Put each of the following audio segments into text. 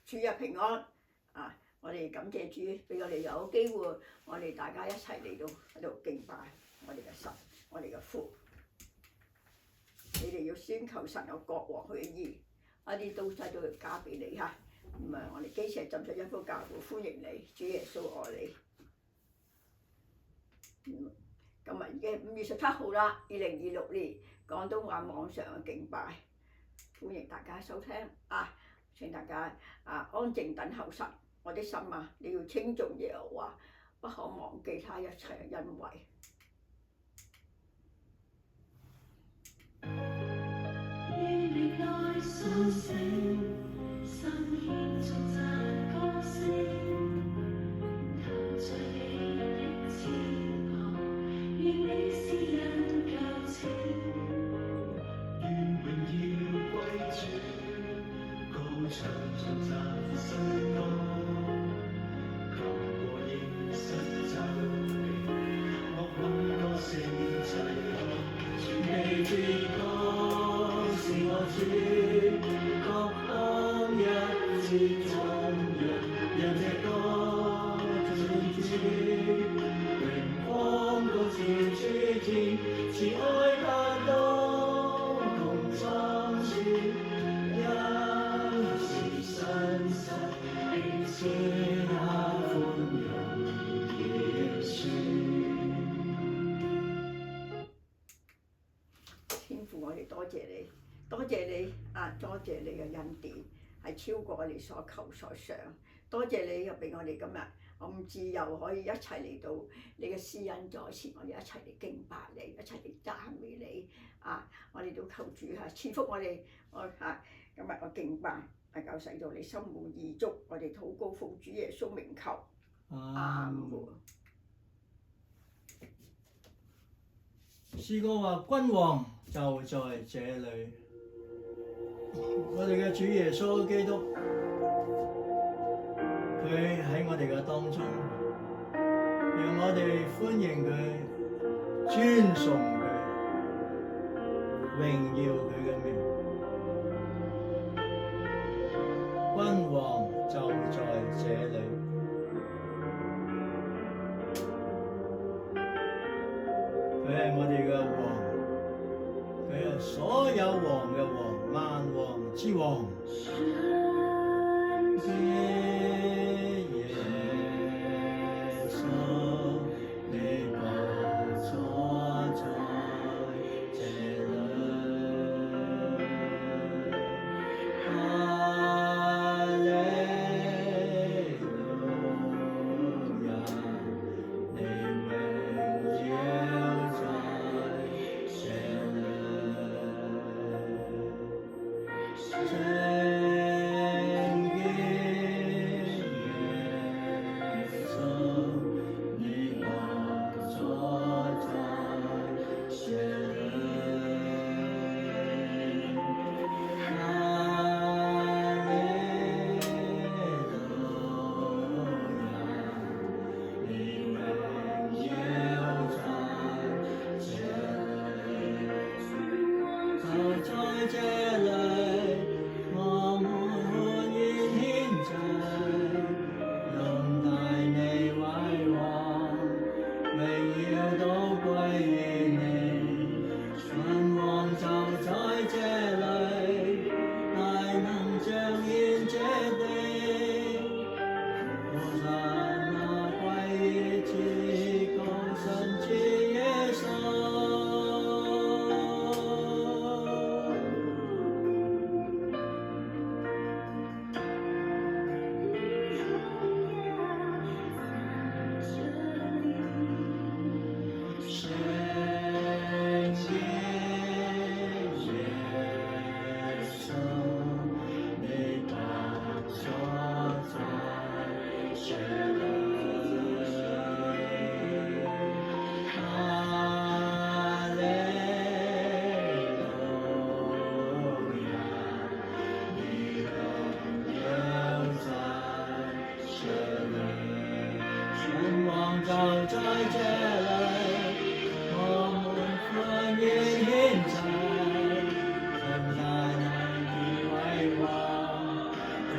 主日平安啊！我哋感謝主，俾我哋有機會，我哋大家一齊嚟到喺度敬拜我哋嘅神，我哋嘅父。你哋要先求神有國王佢嘅義，一啲東西都要加俾你嚇。咁啊，我哋基石浸信一福教會歡迎你，主耶穌愛你。今日已經5月17號啦，2026年廣東話網上嘅敬拜，歡迎大家收聽啊！請大家安靜等候神。我的心啊，你要稱頌耶和華，不可忘記他一切嘅恩惠。天父，我哋多謝你，多謝你啊！多謝你嘅恩典係超過我哋所求所想。多謝你又俾我哋今日咁自由，可以一齊嚟到你嘅施恩在前，我哋一齊嚟敬拜你，一齊嚟讚美你啊！我哋都求主賜福我哋，今日我敬拜能夠使到你心滿意足，我哋禱告奉主耶穌名求，阿門。詩歌話：君王就在這裏，我哋嘅主耶穌基督，佢喺我哋嘅當中，讓我哋歡迎佢、尊崇佢、榮耀佢嘅名。君王就在這裏。佢係我哋嘅王，佢係所有王嘅王，萬王之王。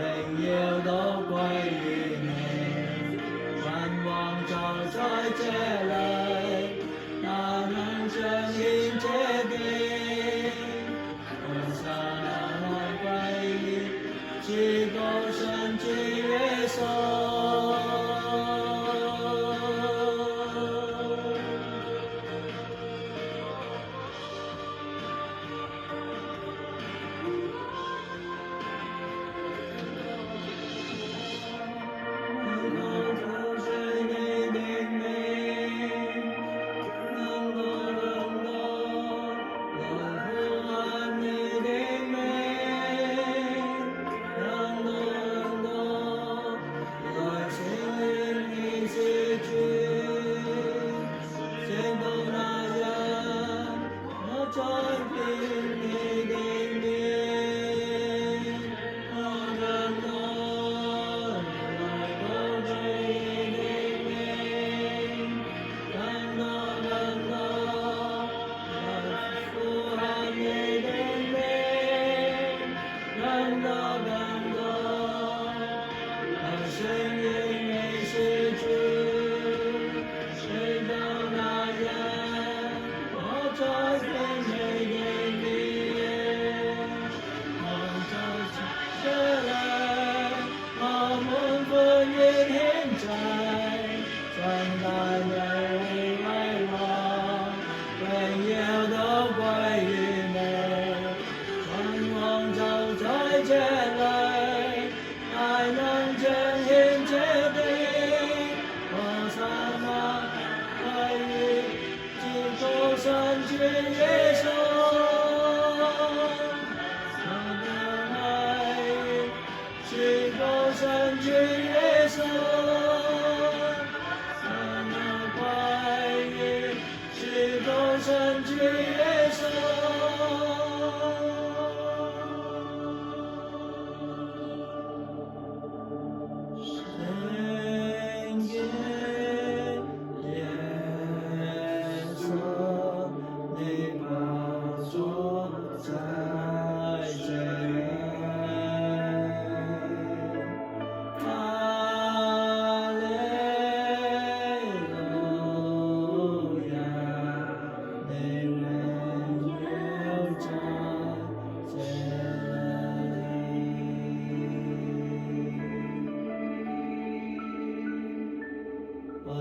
榮耀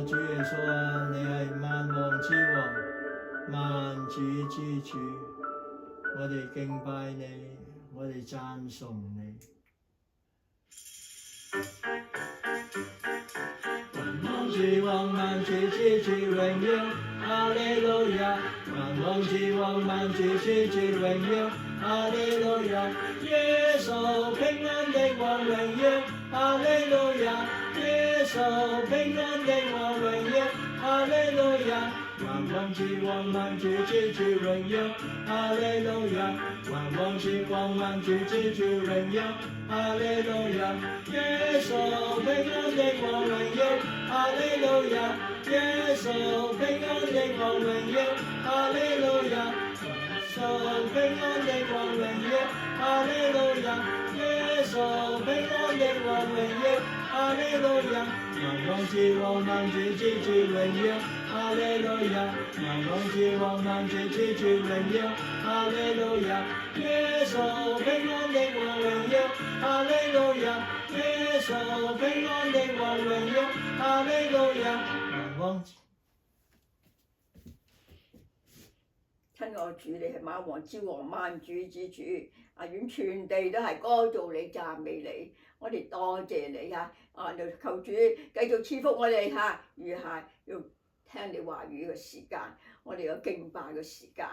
主耶穌啊，你係萬王之王，萬主之主，我哋敬拜你，我哋讚頌你。萬王之王，萬主之主，榮耀，哈利路亞！萬王之王，萬主之主，榮耀，哈利路亞！耶穌平安的王，榮耀，哈利路亞！耶穌平安的王，榮耀，哈利路亞！萬王之王，萬主之主，榮耀，哈利路亞！萬王之王，萬主之主，榮耀，哈利路亞！耶穌平安的王，榮耀，哈利路亞！耶穌平安的王，榮耀，哈利路亞！耶穌平安的王，榮耀，哈利路亞！耶穌平安的王，榮耀，哈利路亞！萬王之王，萬主之主，榮耀，哈利路亞！萬王之王，萬主之主，榮耀，哈利路亞！耶穌平安的王，榮耀，哈利路亞！耶穌平安的王，榮耀，哈利路亞！萬王。親愛主，你係萬王之王，萬主之主，願全地都係歌頌你、讚美你。我哋多謝你求主繼續賜福我哋餘下要聽你話語嘅時間，我哋有敬拜嘅時間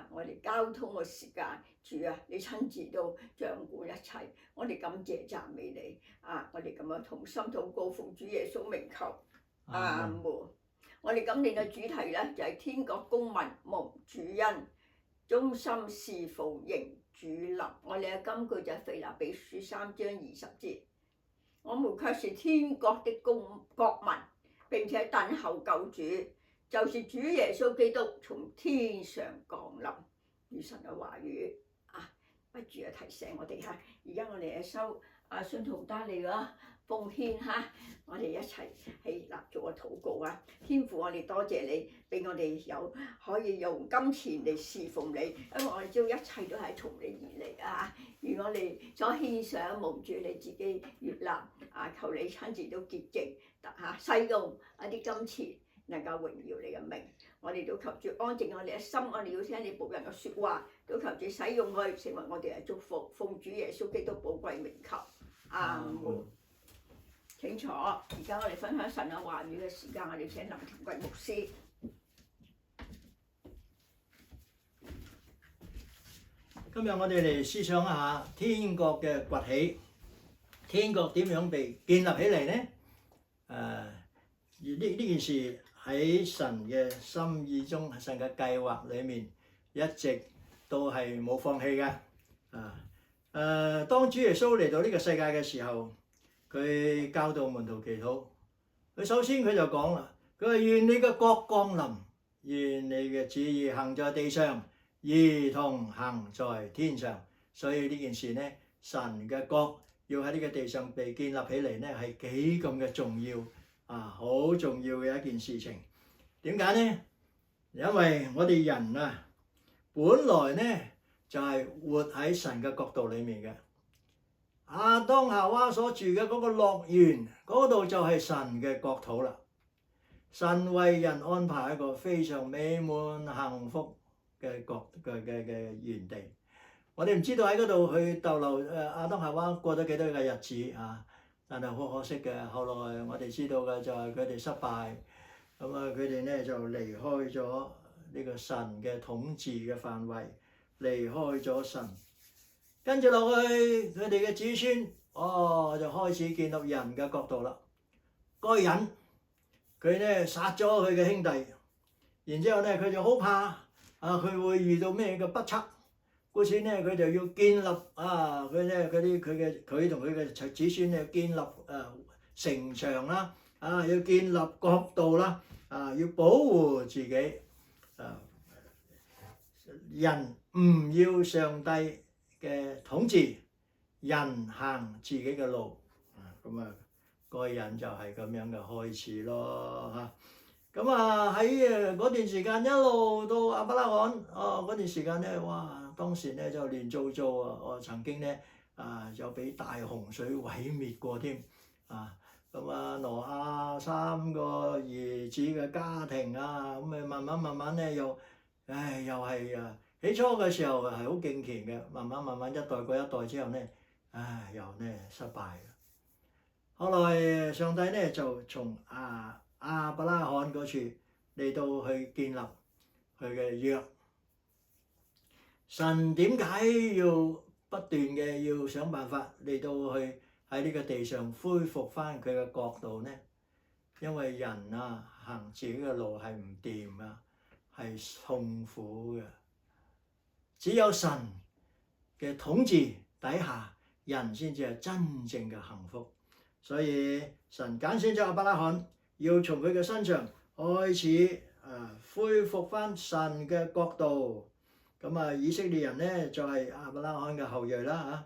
我哋交通嘅時間，主你親自都掌管一切，我哋感謝讚美你我哋咁樣同心禱告，奉主耶穌名求，阿門。我哋今年嘅主題咧就係天國公民蒙主恩，忠心侍奉迎主臨。我哋嘅金句就係腓立比書3章20節。我們卻是天國的國民，並且等候救主，就是主耶穌基督從天上降臨。與神嘅話語不住提醒我哋而家我哋收信徒帶嚟嘅奉獻我哋一齊起立做個禱告天父，我哋多謝你俾我哋可以用金錢嚟侍奉你，因為我哋知道一切都係從你而嚟如我哋所獻上蒙住你自己悅納求你親自都潔淨使用一啲金錢能夠榮耀你嘅名。我哋都求主安靜我哋嘅心，我哋要聽你僕人嘅説話，都求主使用佢成為我哋嘅祝福。奉主耶穌基督寶貴名求，阿門。請坐，而家我哋分享神嘅話語嘅時間，我哋請林庭貴牧師。今日我哋嚟思想一下天國嘅崛起，天國點樣被建立起嚟呢？呢件事喺神嘅心意中，神嘅計劃裏面一直都係冇放棄嘅。當主耶穌嚟到呢個世界嘅時候，佢教導門徒祈禱。佢首先佢就講啦，佢話願你嘅國降臨，願你嘅旨意行在地上，如同行在天上。所以呢件事呢，神嘅國要喺呢個地上被建立起嚟呢，係幾咁嘅重要好重要嘅一件事情。點解呢？因為我哋人本來呢就係活喺神嘅國度裡面嘅。亞當夏娃所住嘅嗰個樂園，嗰度就係神嘅國土啦。神為人安排一個非常美滿幸福嘅園地。我哋唔知道喺嗰度去逗留亞當夏娃過咗幾多嘅日子但係好可惜嘅。後來我哋知道嘅就係佢哋失敗，佢哋呢就離開咗呢個神嘅統治嘅範圍，離開咗神。跟住落去，佢哋嘅子孫就開始建立人嘅國度啦。該隱佢呢殺咗佢嘅兄弟，然之後呢佢就好怕佢會遇到咩嘅不測，故此呢佢就要建立佢同佢嘅子孫呢建立城牆啦，要建立國度啦，要保護自己。人唔要上帝嘅統治，人行自己嘅路，該隱就係咁樣嘅開始咯喺嗰段時間一路到亞伯拉罕嗰段時間呢，哇！當時呢就亂糟糟曾經呢就俾大洪水毀滅過添挪亞3個兒子嘅家庭慢慢呢又係起初嘅時候係好敬虔嘅，慢慢一代過一代之後呢，又呢失敗。後來上帝呢就從亞伯拉罕嗰處嚟到去建立佢嘅約。神點解要不斷嘅要想辦法嚟到去喺呢個地上恢復翻佢嘅國度呢？因為人行自己嘅路係唔掂係痛苦嘅。只有神嘅統治底下，人先至係真正嘅幸福。所以神揀選咗亞伯拉罕，要從佢嘅身上開始恢復翻神嘅國度。以色列人呢就係亞伯拉罕嘅後裔啦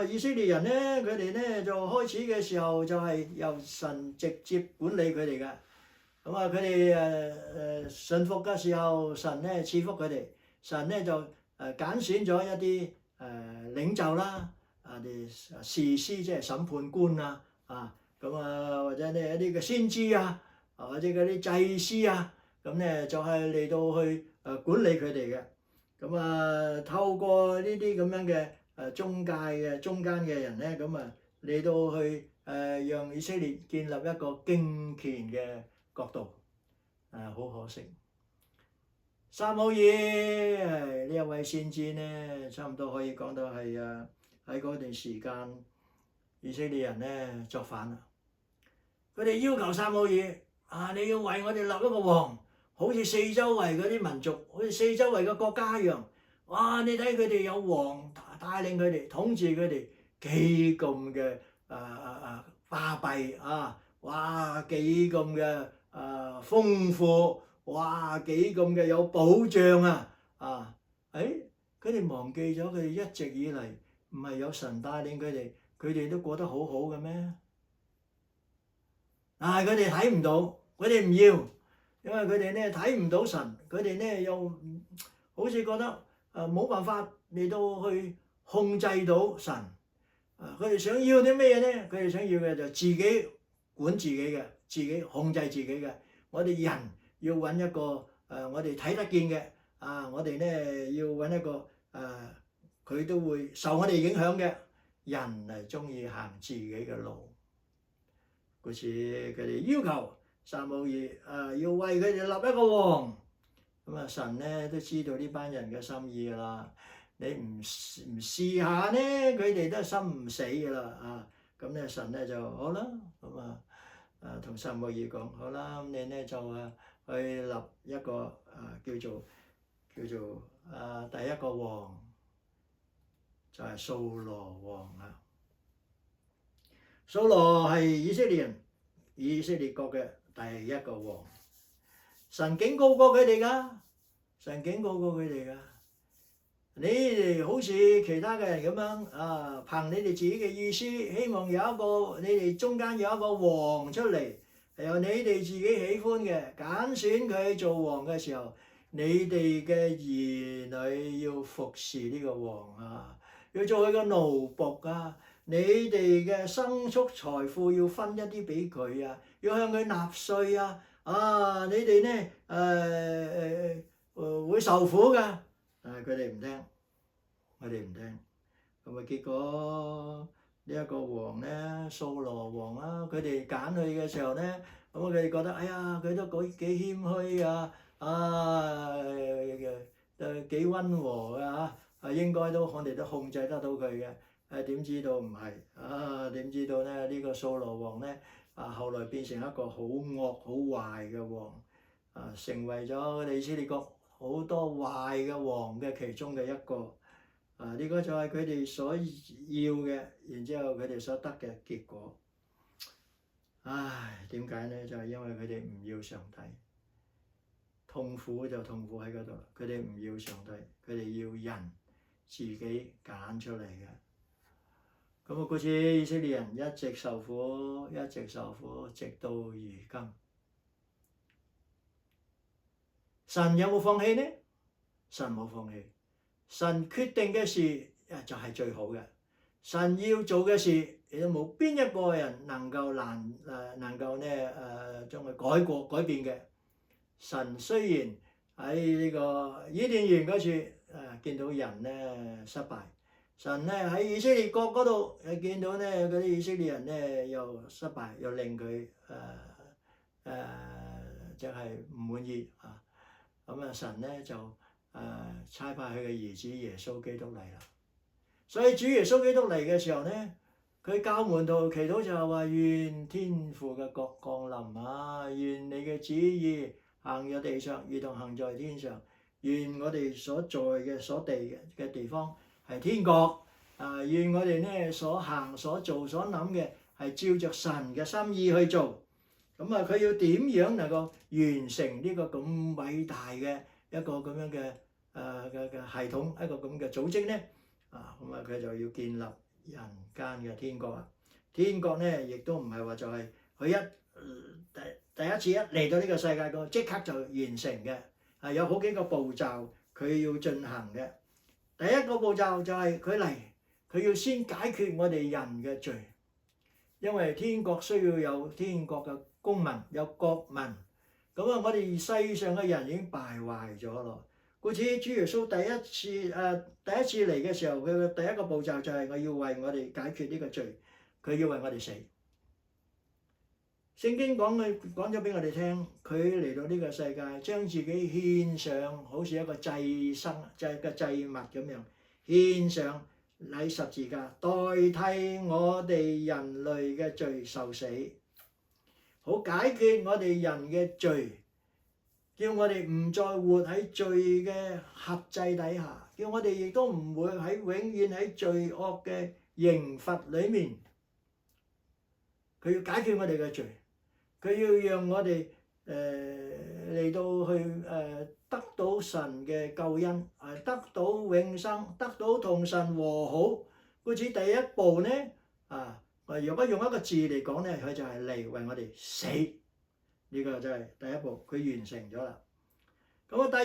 以色列人呢，佢哋呢就開始嘅時候就係由神直接管理佢哋嘅。佢哋順服嘅時候，神呢賜福佢哋。神呢就揀選咗一啲領袖啦，啲士師即係審判官或者呢一啲嘅先知或者嗰啲祭司咁呢就係嚟到去管理佢哋嘅。透過呢啲咁樣嘅中間嘅人呢，嚟到去讓以色列建立一個敬虔嘅國度。好可惜，撒母耳呢一位先知呢，差唔多可以講到係喺嗰段時間，以色列人呢作反啦。佢哋要求撒母耳你要為我哋立一個王，好似四周圍嗰啲民族，好似四周圍嘅國家一樣。哇！你睇佢哋有王帶領佢哋統治佢哋，幾咁嘅巴閉哇！幾咁嘅豐富，哇！幾咁嘅有保障佢哋忘記咗佢哋一直以嚟唔係有神帶領佢哋，佢哋都過得好好嘅咩？但係佢哋睇唔到，佢哋唔要，因為佢哋呢睇唔到神，佢哋呢又好似覺得冇辦法嚟到去控制到神。佢哋想要啲咩呢？佢哋想要嘅就自己管自己嘅，自己控制自己嘅。我哋人要揾一個我哋睇得見嘅我哋呢要揾一個佢都會受我哋影響嘅人嚟，中意行自己嘅路。故此佢哋要求撒母耳要為佢哋立一個王。神呢都知道呢班人嘅心意㗎啦。你唔試下呢，佢哋都心唔死㗎啦咁呢神呢就好啦。同撒母耳講好啦，你呢就去立一個叫做第一個王就係掃羅王啦。掃羅係以色列國嘅第一個王。神警告過佢哋㗎，你哋好似其他嘅人咁樣憑你哋自己嘅意思，希望你哋中間有一個王出嚟，由你哋自己喜歡嘅揀選佢做王嘅時候，你哋嘅兒女要服侍呢個王啊，要做佢嘅奴僕啊，你哋嘅牲畜財富要分一啲俾佢啊，要向佢納稅啊，你哋咧會受苦㗎，但係佢哋唔聽，咁啊結果呢一個王咧，掃羅王啊，佢哋揀佢嘅時候咧，咁佢哋覺得哎呀佢都幾謙虛幾溫和應該我哋都控制得到佢嘅，點知道唔係點知道咧呢個掃羅王咧後來變成一個好惡好壞嘅王，成為咗我哋以色列國好多壞嘅王嘅其中嘅一個，呢個就係佢哋所要嘅，然之後佢哋所得嘅結果。唉，點解咧？就係因為佢哋唔要上帝，痛苦就痛苦喺嗰度，佢哋唔要上帝，佢哋要人自己揀出嚟嘅。咁故此以色列人一直受苦，直到如今。神有冇放棄呢？神冇放棄。神決定嘅事就係最好嘅。神要做嘅事，亦都冇邊一個人能夠將佢改變嘅。神雖然喺呢個伊甸園嗰處見到人咧失敗，神咧喺以色列國嗰度見到咧嗰啲以色列人咧又失敗，又令佢即係唔滿意咁神咧就差派佢嘅兒子耶穌基督嚟啦。所以主耶穌基督嚟嘅時候咧，佢教門徒祈禱就係話：願天父嘅國降臨願你嘅旨意行在地上，如同行在天上。願我哋所在嘅嘅地方係天國，願我哋咧所行所做所諗嘅係照着神嘅心意去做。咁佢要點樣能夠完成呢個咁偉大嘅一個咁樣嘅系統，一個咁嘅組織咧？佢就要建立人間嘅天國啊！天國咧亦都唔係話就係佢第一次一嚟到呢個世界個即刻就完成嘅，有好幾個步驟佢要進行嘅。第一個步驟就係佢嚟，佢要先解決我哋人嘅罪，因為天國需要有天國嘅公民，有國民。咁我哋世上嘅人已經敗壞咗咯。故此主耶穌第一次嚟嘅時候，佢嘅第一個步驟就係我要為我哋解決呢個罪，佢要為我哋死。聖經講咗俾我哋聽，佢嚟到呢個世界，將自己獻上，好似一個祭物咁樣，獻上喺十字架，代替我哋人類嘅罪受死，好解決我哋人嘅罪。叫我哋唔再活喺罪嘅轄制底下，叫我哋亦都唔會永遠喺罪惡嘅刑罰裡面。佢要解決我哋嘅罪，佢要讓我哋嚟到去得到神嘅救恩，得到永生，得到同神和好。故此第一步呢，如果用一個字嚟講呢，佢就係嚟為我哋死。呢個就係第一步，佢完成咗啦。咁第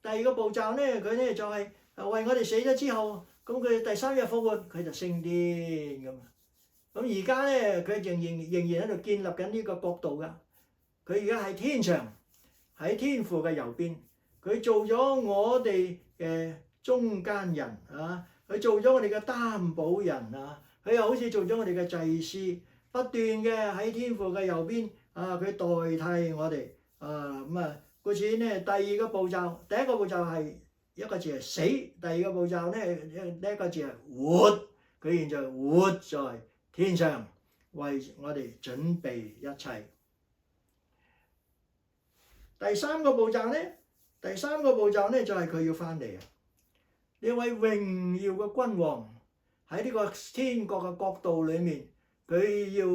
二個步驟咧，佢咧就係為我哋死咗之後，咁佢第三日復活，佢就升天咁。咁而家咧，佢仍然喺度建立緊呢個國度噶。佢而家喺天上，喺天父嘅右邊，佢做咗我哋嘅中間人佢做咗我哋嘅擔保人佢又好似做咗我哋嘅祭司，不斷嘅喺天父嘅右邊。佢代替我哋故此咧，第一個步驟係一個字係死，第二個步驟咧呢一個字係活。佢現在活在天上，為我哋準備一切。第三個步驟咧，第三個步驟咧就係佢要翻嚟啊！呢位榮耀嘅君王喺呢個天國嘅國度裏面，佢要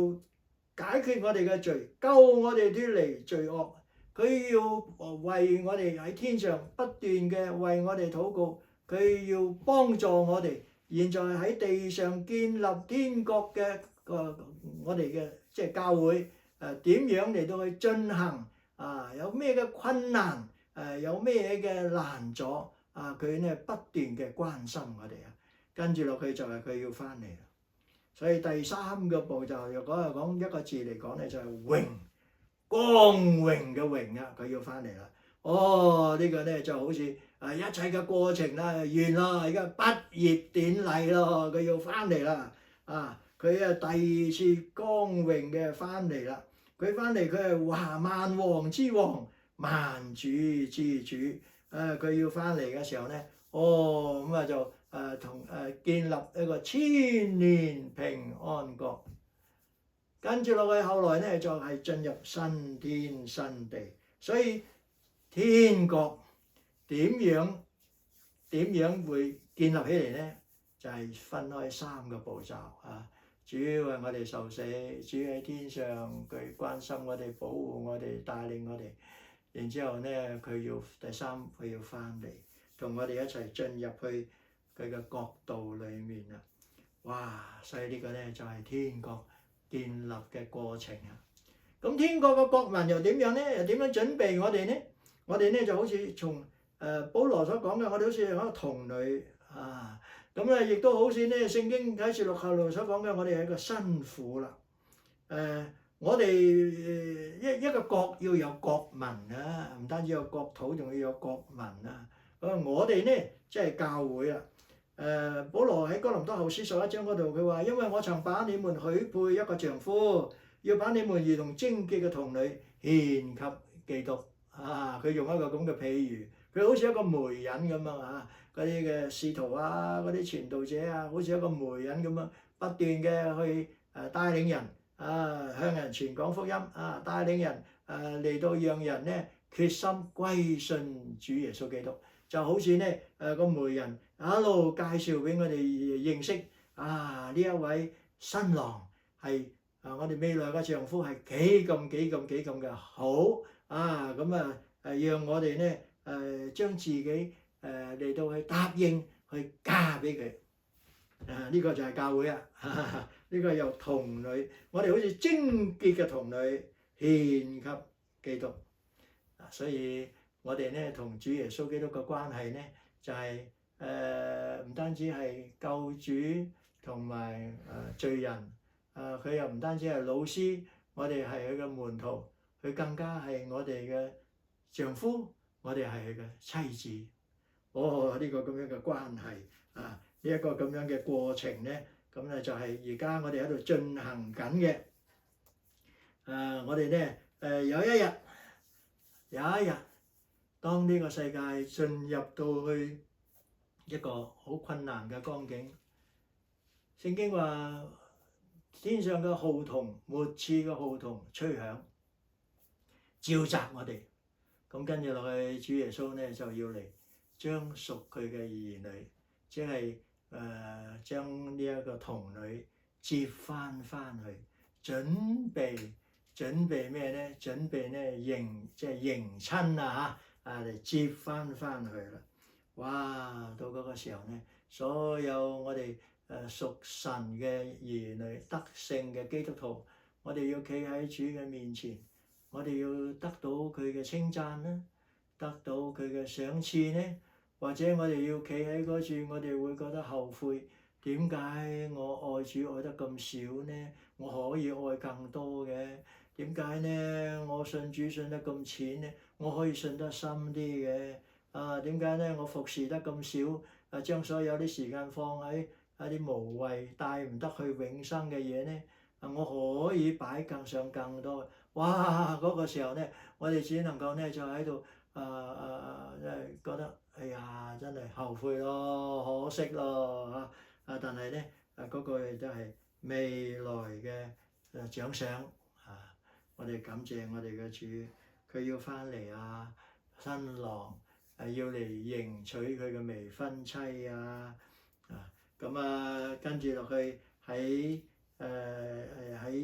解決我哋嘅罪，救我哋脫離罪惡。佢要為我哋喺天上不斷嘅為我哋禱告，佢要幫助我哋。現在喺地上建立天國嘅我哋嘅即係教會點樣嚟到去進行啊？有咩嘅困難有咩嘅難阻佢咧不斷嘅關心我哋啊！跟住落去就係佢要翻嚟啦。所以第三個步驟若果係講一個字嚟講咧，就係榮。光榮嘅榮啊，佢要翻嚟啦！呢個咧就好似一切嘅過程啦，完啦，而家畢業典禮咯，佢要翻嚟啦！佢第二次光榮嘅翻嚟啦！佢翻嚟，佢係萬王之王、萬主之主。佢要翻嚟嘅時候咧，咁就同建立一個千年平安國。跟住落去，後來咧就係進入新天新地，所以天國點樣會建立起嚟咧？就係分開三個步驟啊！主為我哋受死，主喺天上，佢關心我哋、保護我哋、帶領我哋。然之後咧，佢要翻嚟，同我哋一齊進入去佢嘅國度裏面啦。哇！所以呢個咧就係天國建立嘅過程啊！咁天國嘅國民又點樣咧？又點樣準備我哋咧？我哋咧就好似從保羅所講嘅，我哋好似一個童女啊！咁咧亦都好似咧聖經啟示錄後來所講嘅，我哋係一個新婦啦。我哋一個國要有國民啊，唔單止有國土，仲要有國民啊！我哋咧即係教會啦。保羅喺哥林多後書11章嗰度，佢話：因為我曾把你們許配一個丈夫，要把你們如同貞潔嘅童女獻給基督。佢用一個咁嘅譬喻，佢好似一個媒人咁啊！嗰啲嘅使徒啊，嗰啲傳道者啊，好似一個媒人咁樣，不斷嘅去帶領人向人傳講福音帶領人嚟到讓人咧決心歸信主耶穌基督。就好似咧個媒人一路介紹俾我哋認識呢一位新郎係我哋未來嘅丈夫係幾咁嘅好讓我哋咧將自己嚟到去答應去嫁俾佢呢個就係教會啊！呢個由童女，我哋好似貞潔嘅童女獻給基督所以我哋咧同主耶穌基督嘅關係咧，就係唔單止係救主同埋罪人，佢又唔單止係老師，我哋係佢嘅門徒，佢更加係我哋嘅丈夫，我哋係佢嘅妻子。呢個咁樣嘅關係呢一個咁樣嘅過程咧，咁咧就係而家我哋喺度進行緊嘅。我哋咧有一日。當呢個世界進入到去一個好困難嘅光景，聖經話天上嘅號筒，末次嘅號筒吹響，召集我哋。咁跟住落去，主耶穌咧就要嚟將屬佢嘅兒女，即係將呢一個童女接翻去，準備咩咧？準備咧迎親嚟接翻去啦！哇！到嗰個時候咧，所有我哋屬神嘅兒女、得勝嘅基督徒，我哋要企喺主嘅面前，我哋要得到佢嘅稱讚啦，得到佢嘅賞賜咧，或者我哋要企喺嗰處，我哋會覺得後悔，點解我愛主愛得咁少呢？我可以愛更多嘅。點解呢？我信主信得咁淺呢？我可以信得深啲嘅。點解呢？我服侍得咁少，將所有啲時間放喺一啲無謂帶唔得去永生嘅嘢呢？我可以擺上更多。哇！嗰個時候呢，我哋只能夠呢就喺度覺得哎呀，真係後悔咯，可惜咯但係呢，嗰個都係未來嘅獎賞。我哋感謝我哋嘅主，佢要翻嚟新郎要嚟迎娶佢嘅未婚妻啊。咁跟住落去喺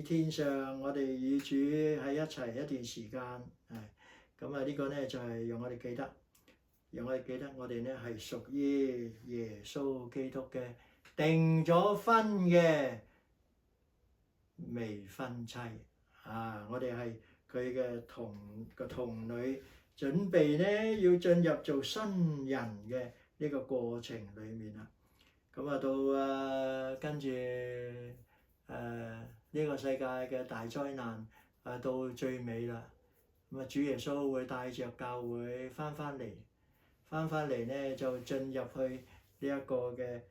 天上，我哋與主喺一齊一段時間。咁呢個咧就係讓我哋記得，我哋咧係屬於耶穌基督嘅定咗婚嘅未婚妻。我哋係佢嘅童女，準備咧要進入做新人嘅呢個過程裡面啦。咁到跟住呢個世界嘅大災難到最尾啦。咁主耶穌會帶着教會翻返嚟咧，就進入去呢一個嘅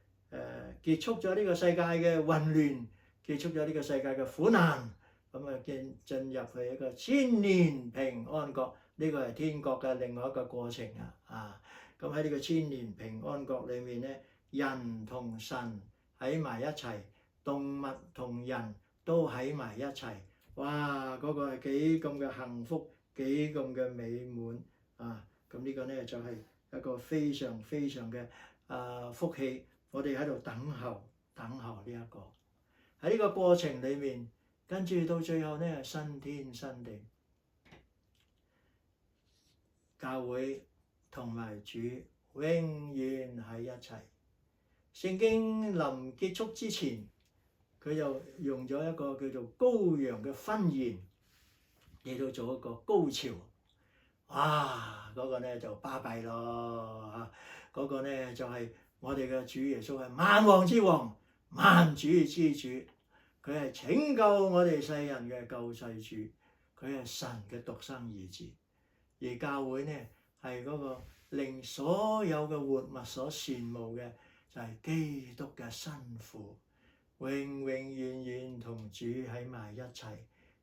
結束咗呢個世界嘅混亂，結束咗呢個世界嘅苦難。咁進入去一個千年平安國，呢個係天國嘅另外一個過程啊！咁喺呢個千年平安國裏面咧，人同神喺埋一齊，動物同人都喺埋一齊。哇！嗰個係幾咁嘅幸福，幾咁嘅美滿啊！咁呢個咧就係一個非常非常嘅福氣，我哋喺度等候呢一個喺呢個過程裏面。跟住到最後咧，新天新地，教會同埋主永遠喺一齊。聖經臨結束之前，佢就用咗一個叫做羔羊嘅婚宴嚟到做一個高潮。哇！嗰個咧就巴閉咯嚇，嗰個咧就係我哋嘅主耶穌係萬王之王、萬主之主。佢係拯救我哋世人嘅救世主，佢係神嘅獨生兒子。而教會呢，係嗰個令所有嘅活物所羨慕嘅，就係基督嘅新婦，永永遠遠同主喺埋一齊，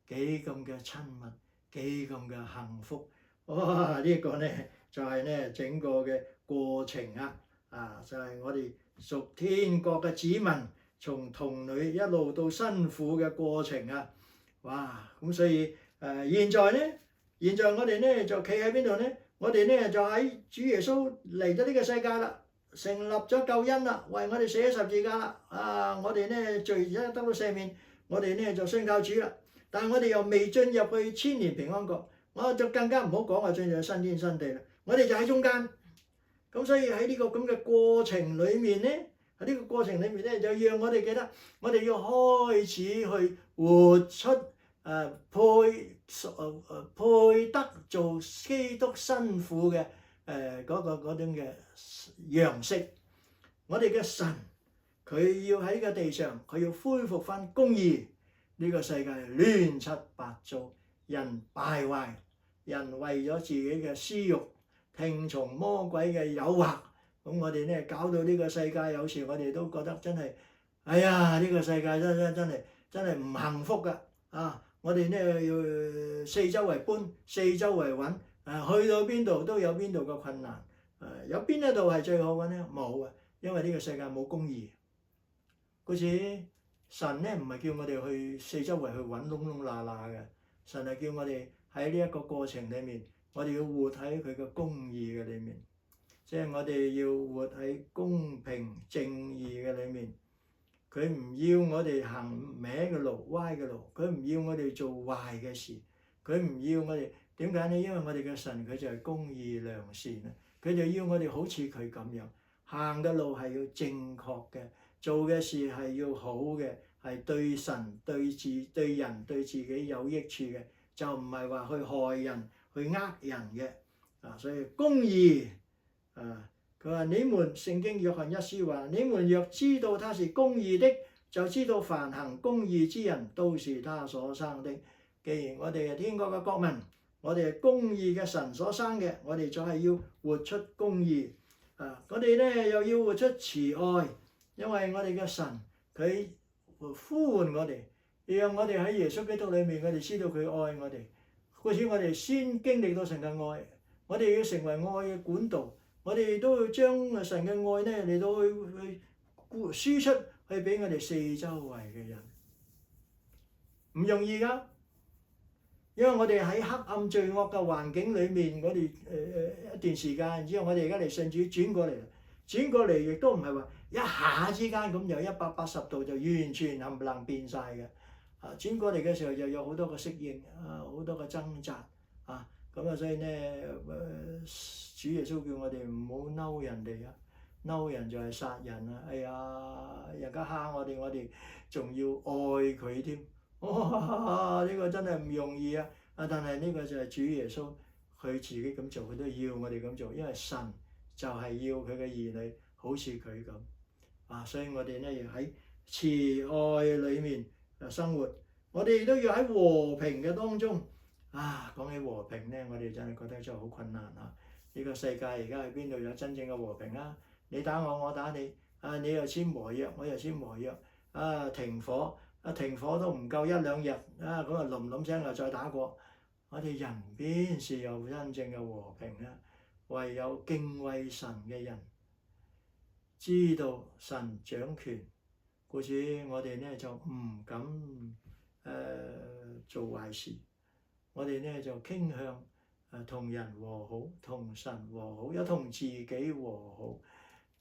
幾咁嘅親密，幾咁嘅幸福。哇！呢個呢，就係呢整個嘅過程就係我哋屬天國嘅子民，從童女一路到新婦嘅過程啊！哇！咁所以現在我哋咧就企喺邊度咧？我哋咧就喺主耶穌嚟咗呢個世界啦，成立咗救恩啦，為我哋寫十字架啦。我哋咧罪而家得到赦免，我哋咧就信靠主啦。但係我哋又未進入去千年平安國，我就更加唔好講話進入新天新地啦。我哋就喺中間。咁所以喺呢個咁嘅過程裡面咧。喺呢個過程裏面咧，就讓我哋記得，我哋要開始去活出配得做基督新婦嘅嗰種嘅樣式。我哋嘅神，佢要喺呢個地上，佢要恢復翻公義。呢個世界亂七八糟，人敗壞，人為咗自己嘅私欲，聽從魔鬼嘅誘惑。咁我哋咧搞到呢個世界，有時我哋都覺得真係，哎呀！呢個世界真係唔幸福噶我哋咧要四周圍搬，四周圍揾，去到邊度都有邊度嘅困難。有邊一度係最好嘅咧？冇啊，因為呢個世界冇公義。故此神咧唔係叫我哋去四周圍去揾窿窿罅罅嘅，神係叫我哋喺呢一個過程裡面，我哋要活喺佢嘅公義嘅裡面。即係我哋要活喺公平正義嘅裏面，佢唔要我哋行歪嘅路、歪嘅路，佢唔要我哋做壞嘅事，佢唔要我哋點解呢？因為我哋嘅神佢就係公義良善啊，佢就要我哋好似佢咁樣行嘅路係要正確嘅，做嘅事係要好嘅，係對神、對人、對自己有益處嘅，就唔係話去害人、去呃人嘅所以公義。佢話你們聖經約翰一書話，你們若知道他是公義的，就知道凡行公義之人都是他所生的。既然我哋係天國嘅國民，我哋係公義嘅神所生嘅，我哋就係要活出公義。我哋咧又要活出慈愛，因為我哋嘅神佢呼喚我哋，讓我哋喺耶穌基督裏面，我哋知道佢愛我哋。故此我哋先經歷到神嘅愛，我哋要成為愛嘅管道。我哋都要將神嘅愛咧嚟到去輸出去俾我哋四周圍嘅人，唔容易噶。因為我哋喺黑暗罪惡嘅環境裏面，我哋一段時間之後，我哋而家嚟信主轉過嚟亦都唔係話一下之間咁就180度就完全冚唪唥變晒嘅。轉過嚟嘅時候又有好多個適應，好多個掙扎，咁所以咧主耶穌叫我哋唔好嬲人哋啊，嬲人就係殺人啊！哎呀，人家蝦我哋仲要愛佢添。哇！呢個真係唔容易啊！但係呢個就係主耶穌佢自己咁做，佢都要我哋咁做，因為神就係要佢嘅兒女好似佢咁所以我哋咧要喺慈愛裡面生活，我哋亦都要喺和平嘅當中。講起和平咧，我哋真係覺得真係好困難啊！呢個世界而家喺邊度有真正嘅和平啊？你打我，我打你，你又簽和約，我又簽和約，停火。停火都唔夠1、2日，咁冧聲又再打過。我哋人邊是有真正嘅和平啊？唯有敬畏神嘅人，知道神掌權，故此我哋咧就唔敢做壞事。我哋咧就傾向同人和好，同神和好，又同自己和好。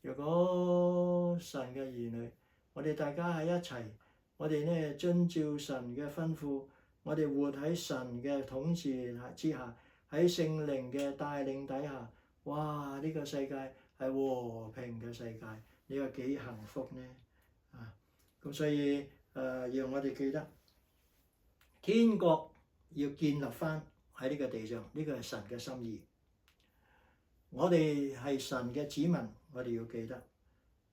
如果神嘅兒女，我哋大家喺一齊。我哋咧遵照神嘅吩咐，我哋活喺神嘅統治之下，喺聖靈嘅帶領底下，哇！呢個世界係和平嘅世界，你話幾幸福呢？咁所以讓我哋記得天國要建立翻喺呢個地上，呢個係神嘅心意。我哋係神嘅子民，我哋要記得。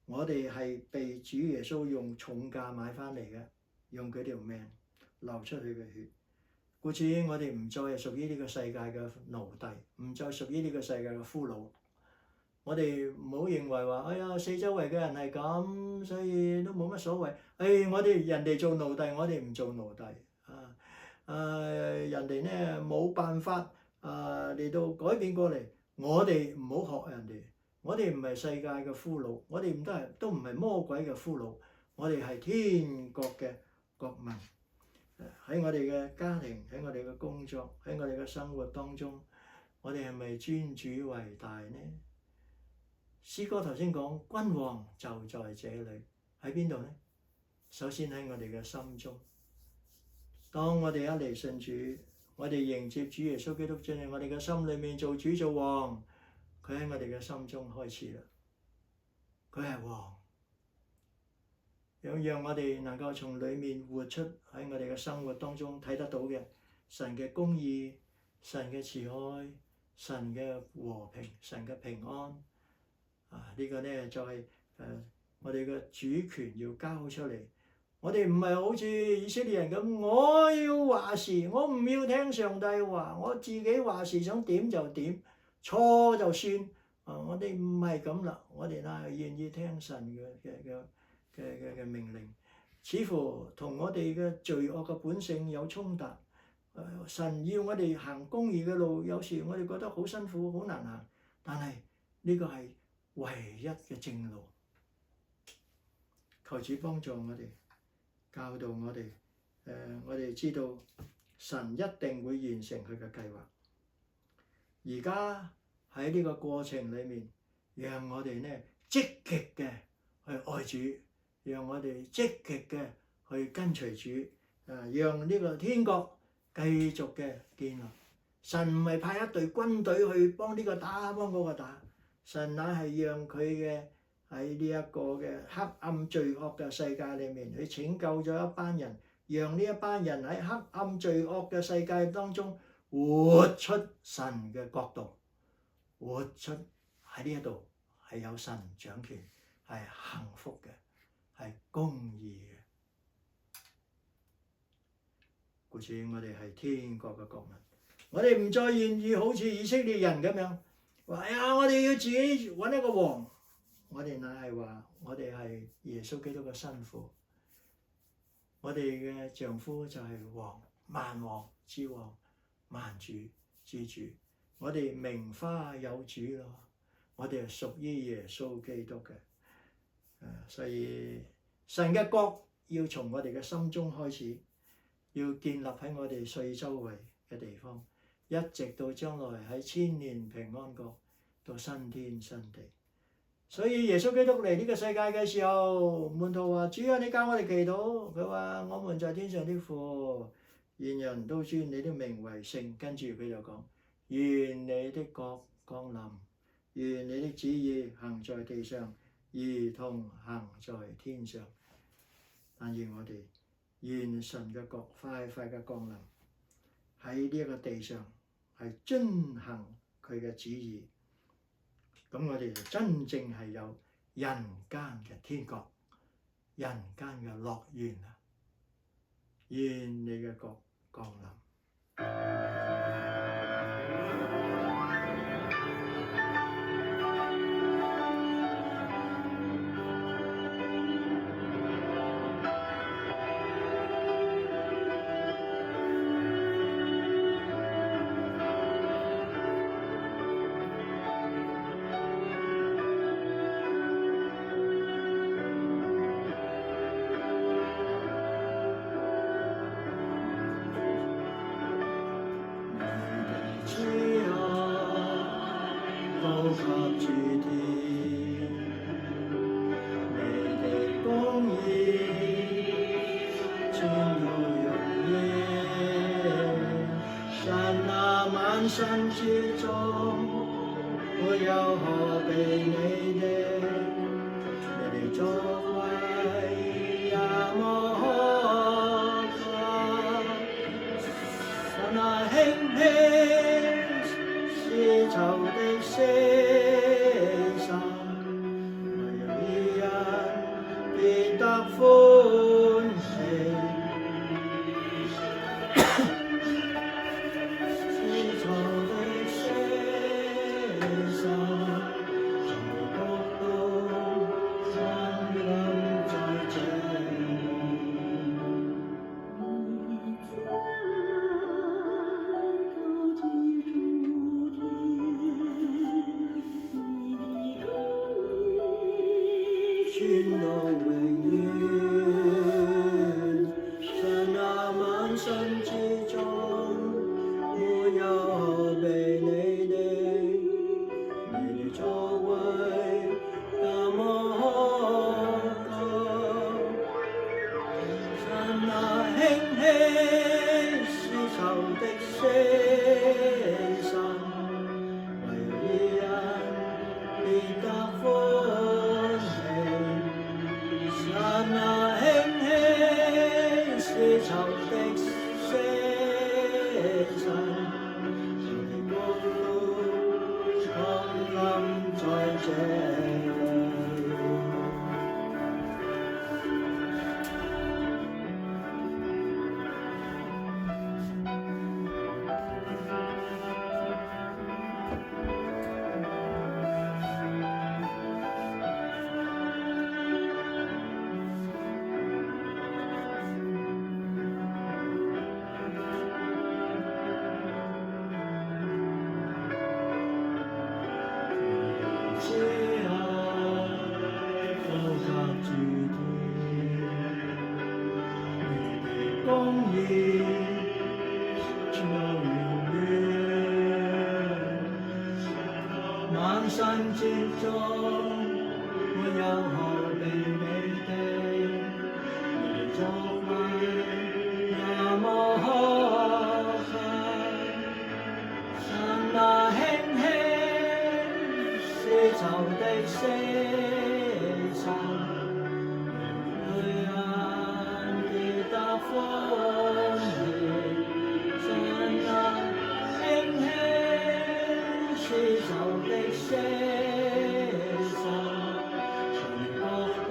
我哋係被主耶穌用重價買翻嚟嘅，用佢條命流出去嘅血。故此我哋唔再係屬於呢個世界嘅奴隸，唔再屬於呢個世界嘅俘虜。我哋唔好認為話，哎呀，四周圍嘅人係咁，所以都冇乜所謂。我哋人哋做奴隸，我哋唔做奴隸。人哋咧冇辦法嚟到改變過嚟，我哋唔好學人哋。我哋唔係世界嘅俘虜，我哋都唔係魔鬼嘅俘虜，我哋係天國嘅國民。喺我哋嘅家庭，喺我哋嘅工作，喺我哋嘅生活當中，我哋係咪尊主為大呢？詩歌頭先講君王就在這裡，喺邊度呢？首先喺我哋嘅心中。當我哋一嚟信主，我哋迎接主耶穌基督進入我哋嘅心裏面做主做王。佢喺我哋嘅心中開始啦，佢係王，讓我哋能夠從裡面活出喺我哋嘅生活當中睇得到嘅神嘅公義、神嘅慈愛、神嘅和平、神嘅平安。呢個呢就係我哋嘅主權要交出嚟。我哋唔係好似以色列人咁，我要話事，我唔要聽上帝話，我自己話事，想點就點。錯就算，我哋唔係咁啦，我哋係願意聽神嘅命令，似乎同我哋嘅罪惡嘅本性有衝突。神要我哋行公義嘅路，有時我哋覺得好辛苦、好難行，但係呢個係唯一嘅正路。求主幫助我哋，教導我哋，我哋知道神一定會完成佢嘅計劃。而家喺呢個過程裏面，讓我哋咧積極嘅去愛主，讓我哋積極嘅去跟隨主，讓呢個天國繼續嘅建立。神唔係派一隊軍隊去幫呢個打，幫嗰個打，神乃係讓佢嘅喺呢一個嘅黑暗罪惡嘅世界裏面，去拯救咗一班人，讓呢一班人喺黑暗罪惡嘅世界當中活出神嘅國度，活出喺呢一度係有神掌權，係幸福嘅，係公義嘅。故此我哋係天國嘅國民，我哋唔再願意好似以色列人咁樣話呀，我哋要自己揾一個王。我哋乃係話，我哋係耶穌基督嘅新婦，我哋嘅丈夫就係王，萬王之王，萬主之主。我哋名花有主咯，我哋係屬於耶穌基督嘅。所以神嘅國要從我哋嘅心中開始，要建立喺我哋四周圍嘅地方，一直到將來喺千年平安國到新天新地。所以耶穌基督嚟呢個世界嘅時候，門徒話：主啊，你教我哋祈禱。佢話：我們在天上的父，願人都尊你的名為聖。跟住佢就講：願你的國降臨，願你的旨意行在地上，如同行在天上。但願我哋願神嘅國快快嘅降臨喺呢一個地上，係遵行佢嘅旨意。咁我哋就真正係有人間嘅天國，人間嘅樂園啊！願你嘅國降臨。神之中，沒有可比你的，你的作為也無可及。神啊，興起絲綢的絲衫，為有義人必得歡喜。萬神之中，沒有可比你的，你作為也無可及。神啊，興起絲綢的絲衫，女人必得歡喜。神啊，興起絲綢的絲衫，全國都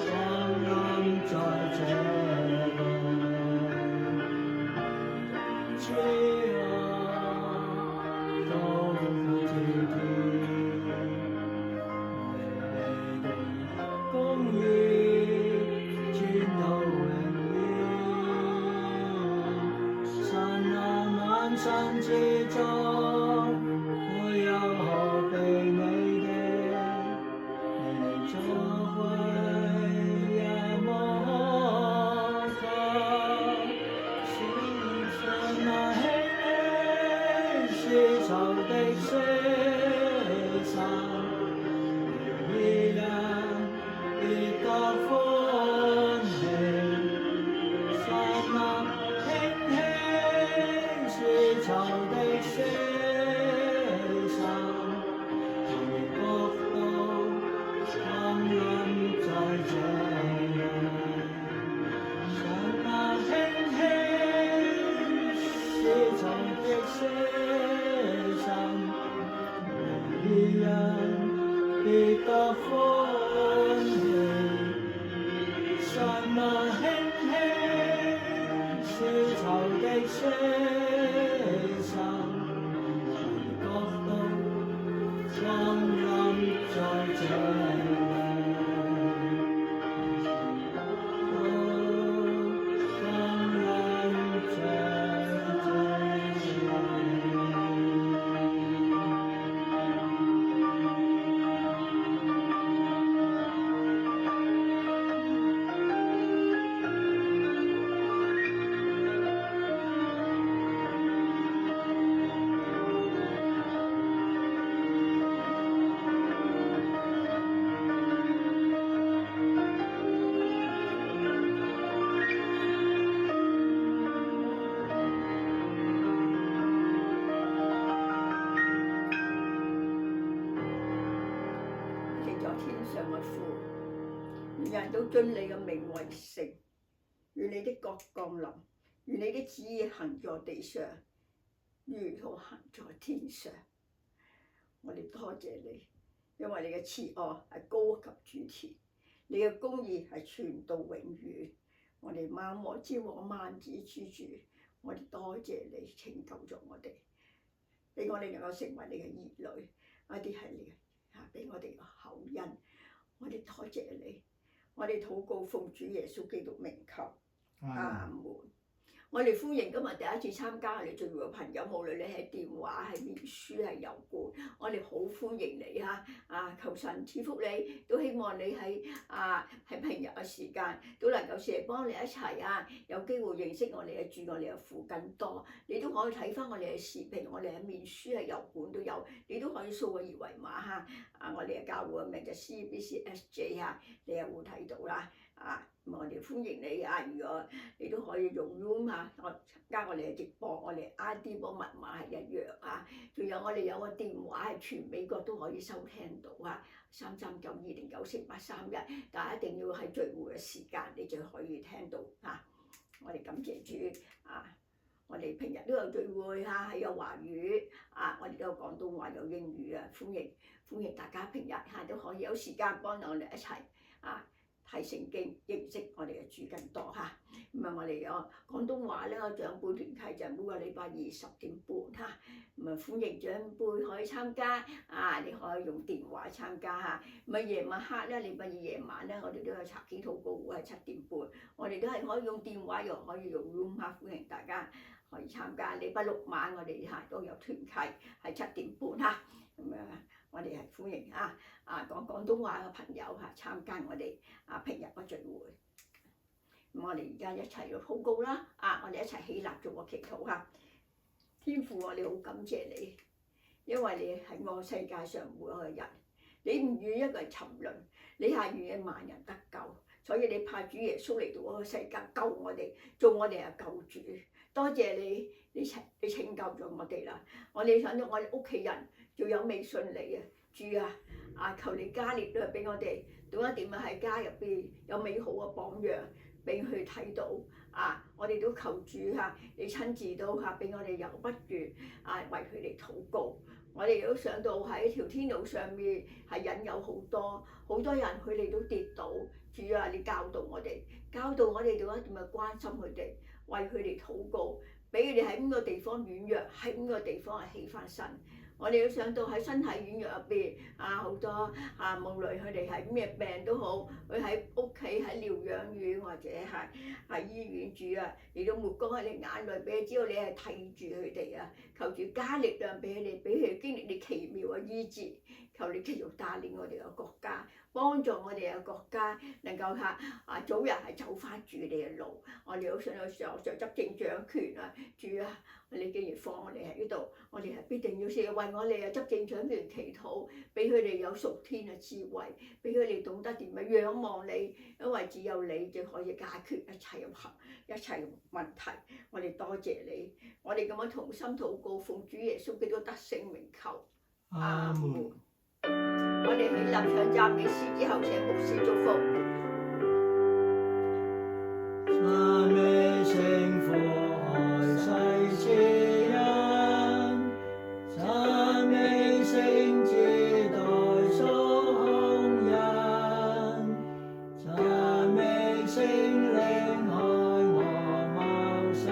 降臨在這裏。主啊，高呼天天，你的公義傳到永遠。神啊，萬神之中，沒有可比你的，你作為也無可及。神啊，心，國度光臨在這裏。人都尊你嘅名為聖，願你的國降臨，願你的旨意行在地上，如同行在天上。我哋多謝你，因為你嘅慈愛係高及諸天，你嘅公義係傳到永遠。我哋萬王之王、萬子之主，我哋多謝你拯救咗我哋，俾我哋能夠成為你嘅兒女，一啲係你俾我哋嘅厚恩。我哋多謝你。我哋禱告奉主耶穌基督名求，阿門。我哋歡迎今日第一次參加我哋聚會嘅朋友，無論你係電話、係面書、係郵罐，我哋好歡迎你嚇！求神賜福你，都希望你喺平日嘅時間都能夠成日幫你一齊有機會認識我哋嘅主，我哋嘅父更多。你都可以睇翻我哋嘅視頻，我哋嘅面書、係郵罐都有，你都可以掃個二維碼嚇。我哋嘅教會嘅名就 CBCSJ 嚇，你又會睇到啦。我哋歡迎你如果你都可以用 Zoom 加我哋嘅直播，我哋 ID 波密碼係一樣仲有我哋有個電話係全美國都可以收聽到33920948131，但係一定要喺聚會嘅時間你就可以聽到我哋感謝主我哋平日都有聚會係有華語我哋都有廣東話有英語歡迎大家平日都可以有時間幫我哋一齊睇聖經，認識我哋嘅主更多咁我哋有廣東話咧，長輩團契就每個禮拜20點半歡迎長輩可以參加你可以用電話參加夜晚黑咧，禮拜二夜晚咧，我哋都有查經禱告會係7點半，我哋都係可以用電話又可以用 Zoom 歡迎大家可以參加。禮拜六晚我哋都有團契係7點半我哋係歡迎講廣東話嘅朋友參加我哋平日嘅聚會。咁我哋而家一齊去禱告啦！我哋一齊起立做個祈禱天父，我哋好感謝你，因為你喺我世界上每一個人，你唔願一個人沉淪，你係願意萬人得救，所以你派主耶穌嚟到嗰個世界救我哋，做我哋嘅救主。多謝你，你拯救咗我哋啦！我哋想到我哋屋企人仲有未信你主求你加力量俾我哋，點一點喺家入邊有美好嘅榜樣俾佢睇到我哋都求主你親自都俾我哋由不斷為佢哋禱告。我哋都想到喺條天路上面係引誘好多人，佢哋都跌倒。主你教導我哋點一點去關心佢哋，為佢哋禱告，俾佢哋喺邊個地方軟弱，喺邊個地方起翻身。我哋都想到喺身體軟弱入邊好多無論佢哋係咩病都好，佢喺屋企喺療養院或者係醫院住你都抹乾佢哋眼淚，俾佢知道你係睇住佢哋求住加力量俾佢哋，俾佢哋經歷你奇妙嘅醫治。求你繼續帶領我哋嘅國家，幫助我哋嘅國家能夠早日係走翻住你嘅路。我哋好想有時候就執政掌權主你既然放我哋喺呢度，我哋係必定要為我哋嘅執政掌權祈禱，俾佢哋有屬天嘅智慧，俾佢哋懂得點樣仰望你，因為只有你就可以解決一切問題。我哋多謝你，我哋咁樣同心禱告，奉主耶穌基督得勝名求，阿門。我哋起立唱讚美詩之後，請牧師祝福。讚美聖父愛世之恩，讚美聖子代贖紅人，讚美聖靈愛我謀生。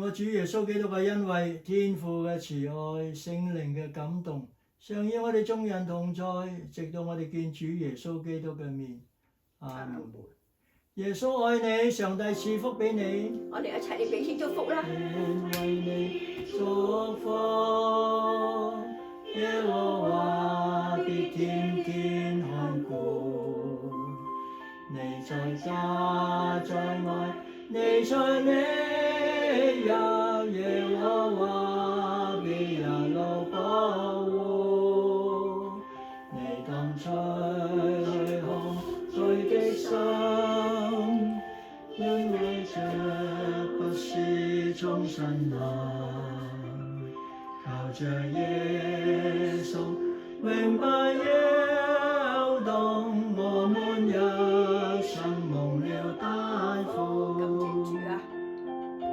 我主耶穌基督嘅恩惠、天父嘅慈愛、聖靈嘅感動，常與我哋眾人同在，直到我哋見主耶穌基督嘅面。阿門。耶穌愛你，上帝賜福俾你。我哋一齊嚟彼此祝福啦。為你祝福，耶和華必天天看顧。你在家在外，你在你入，耶和華必一路保護。你當吹去空虛的心，因為這不是從神來，靠着耶穌永不